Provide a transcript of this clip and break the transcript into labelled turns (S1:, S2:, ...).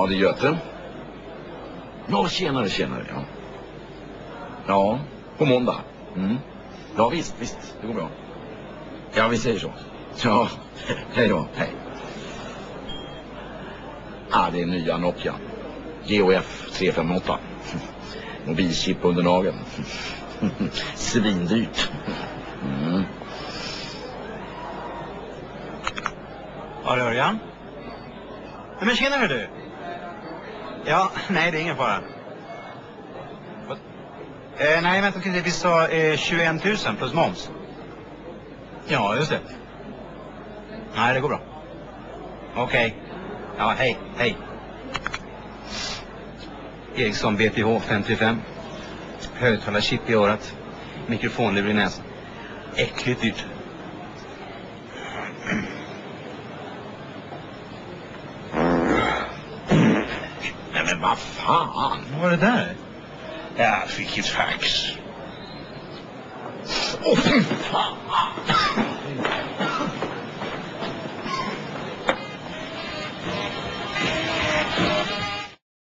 S1: Ja, det är Göte. Ja, tjenare, ja. Ja, på måndag. Ja, visst, det går bra. Ja, vi säger så. Ja, hej då, hej. Det är nya Nokia. GOF 358. Mobilchip under nageln. Svindyrt.
S2: Ja, det hör jag. Men tjena du. Ja, nej, det är ingen fara. Nej, vänta, vi sa 21 000 plus moms. Ja, just det. Nej, det går bra. Okej. Ja, hej. Ericsson BTH 55. Högtalarchip i örat. Mikrofonlur i näsan. Äckligt dyrt.
S1: Nej, men vad fan?
S2: Vad var det där?
S1: Jag fick ett fax. Åh, fy fan!